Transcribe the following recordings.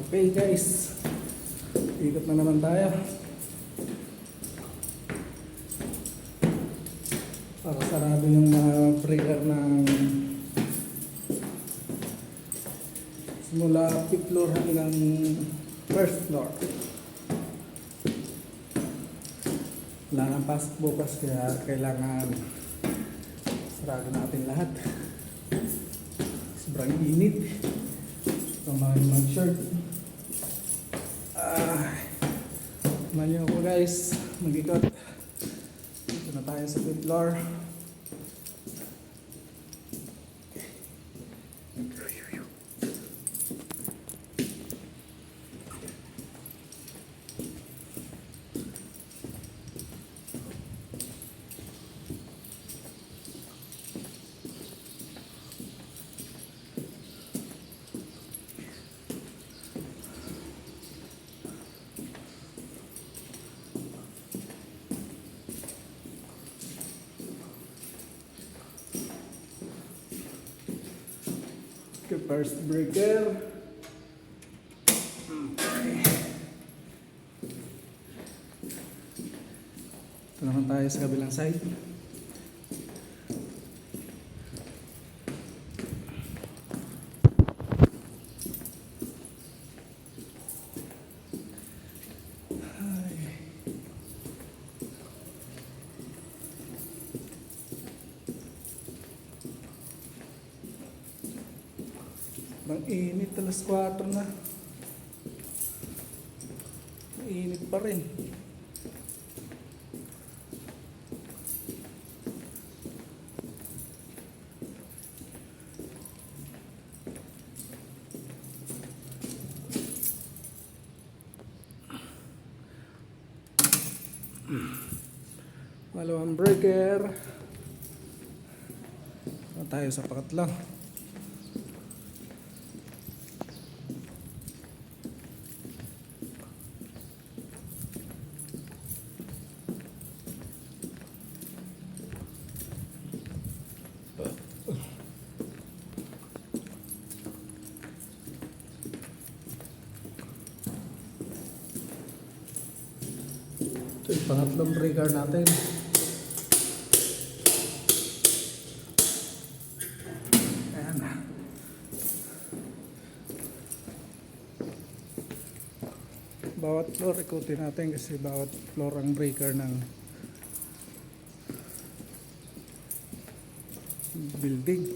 Okay guys, ikot na naman tayo para sarado yung mga breaker ng simula 5th floor hanggang 1st floor. Wala nang pasok bukas kaya kailangan sarado natin lahat. Sobrang init. Kumain mag-shirt. Manyo ko guys, mag-ikot. Dito na tayo sa 5th floor. First breaker. Okay. Ito naman tayo sa kabilang side. Ang init, alas 4 na. Init pa rin. Malawang breaker. Tayo sa pangatlo. Ito yung pangatlong breaker natin. Ayan. Bawat floor ikutin natin kasi bawat floor ang breaker ng building.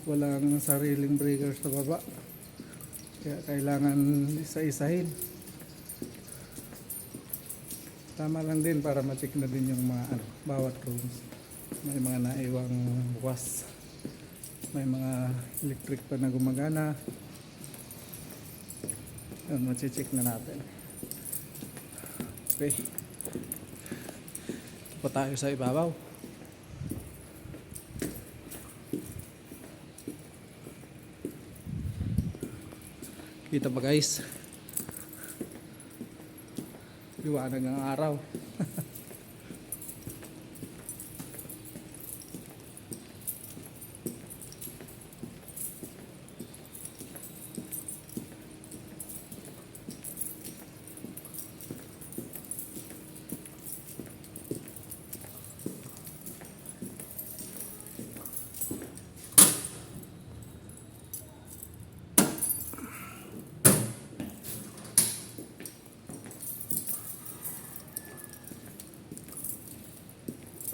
Walang sariling breaker sa baba. Kaya kailangan isa-isahin. Tama lang din para ma-check na din yung mga bawat rooms. May mga naiwang bukas. May mga electric pa na gumagana. Yan, ma-check na natin. Okay. Ito pa tayo sa ibabaw. Kita ba guys? Liwanag ng araw.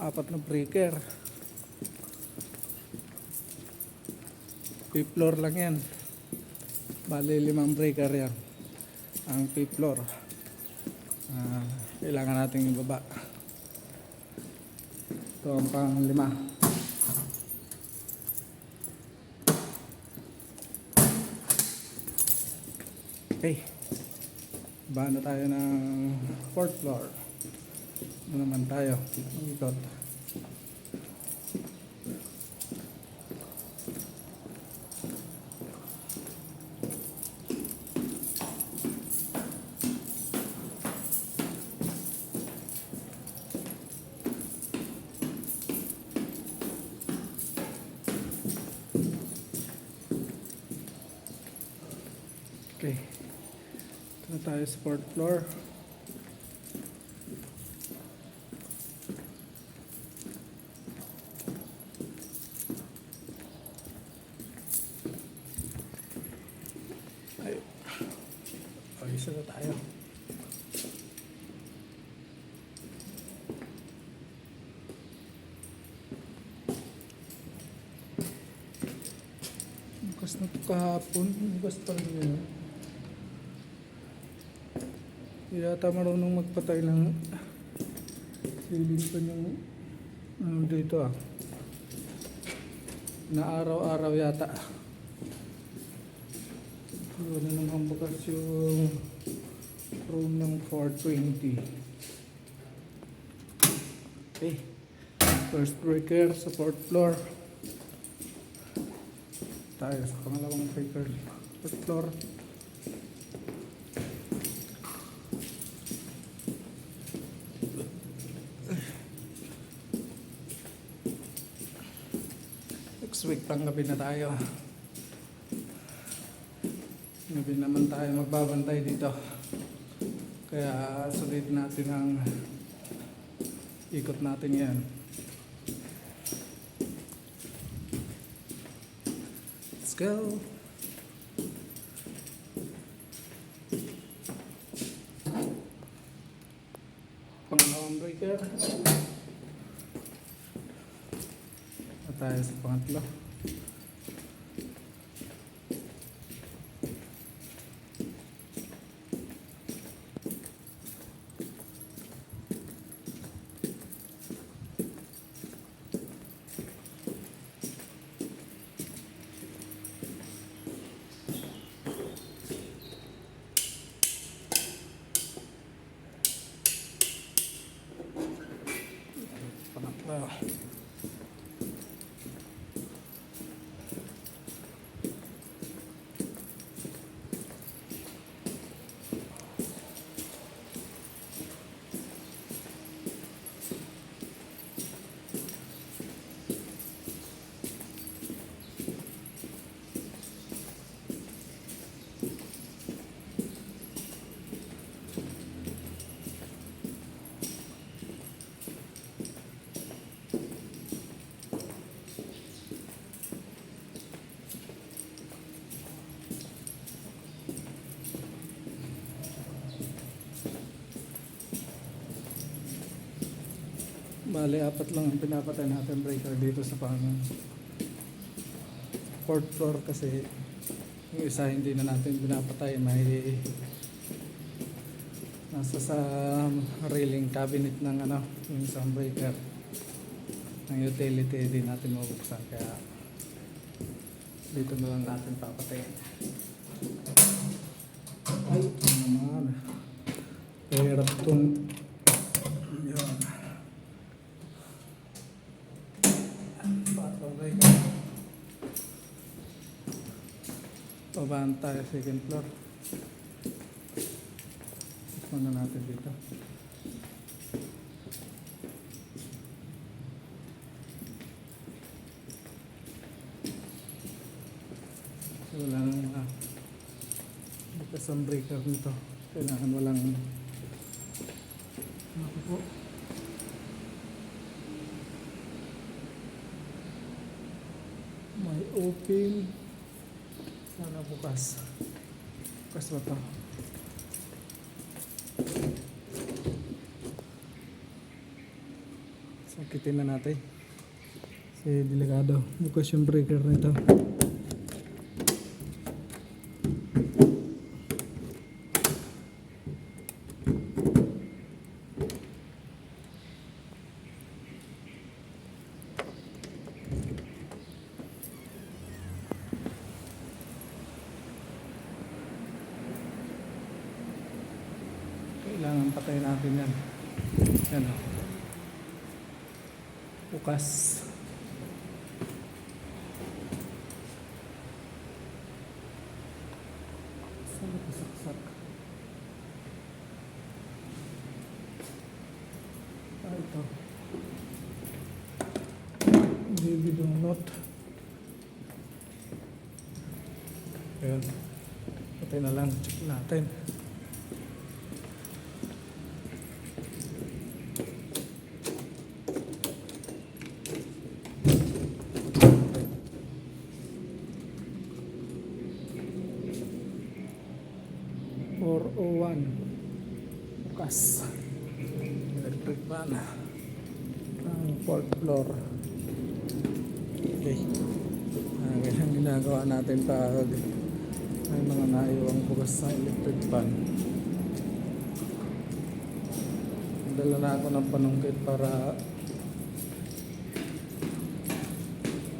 Apat na breaker. 5th floor lang yan. Bali 5 breaker yan. Ang 5th floor. Kailangan natin ibaba. Ito ang pang 5. Okay. Baba na tayo ng 4th floor. Ano naman tayo? Ikot. Okay. Na tayo sa fourth floor. Ay. O, isa na tayo. Bukas na ito kahapon. Bukas pa rin yun. Hindi yata marunong magpatay ng ceiling pa yung ano dito ah. Na araw-araw yata. Wala namang bukas yung room ng 420. Okay. First breaker sa fourth floor. Tayo sa pangalawang breaker. Fourth floor. Next week pang gabi na tayo. Gabi naman tayo magbabantay dito. Kaya sulit natin ang ikot natin yan. Let's go! Pangalawang breaker. At tayo sa pangatlo. Pangatlo. Bale, apat lang ang pinapatay natin breaker dito sa fourth floor kasi yung isa hindi na natin pinapatay. May nasa sa railing cabinet ng ano, yung isang breaker ng utility din natin mabuksan, kaya dito na lang natin papatayin. Ay, ano naman, hirap itong yun. Pabahan tayo second floor. Muna natin dito. Wala nang bukas ang breaker nito. Kailangan walang ako po. May open. Sana bukas. Bukas ba ito? Sakitin na natin. Si delikado. Bukas yung breaker nito. Kailangan patayin natin yan. Yan o. Bukas. Saan ito saksak? Ito. Baby donut. Ayun. Patay na lang. Check natin. 401. Bukas. Electric fan. Ang 4th floor. Okay. Ganyan ginagawa natin pag may mga naiwang bukas sa electric fan. Dala na ako ng panungkit para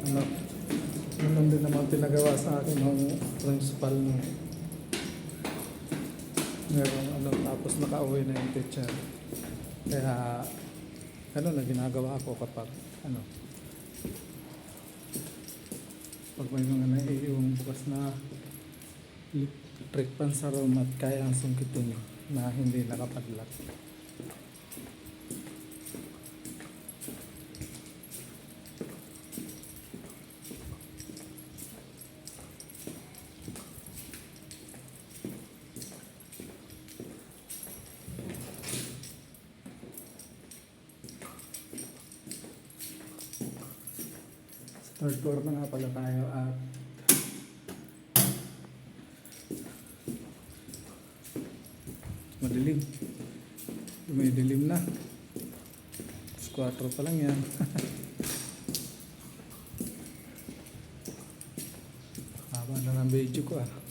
ano, yun din naman pinagawa sa akin ng principal ng meron ano, tapos nakauwi na yung teacher. Kaya ano na ginagawa ko kapag ano, pag may mga naiiwang bukas na electric fan sa room at kaya ang sungkitin na hindi nakapadlock. Third floor na nga pala tayo at madilim. May dilim na. 4 pa lang yan. Haba na ng video ko ah.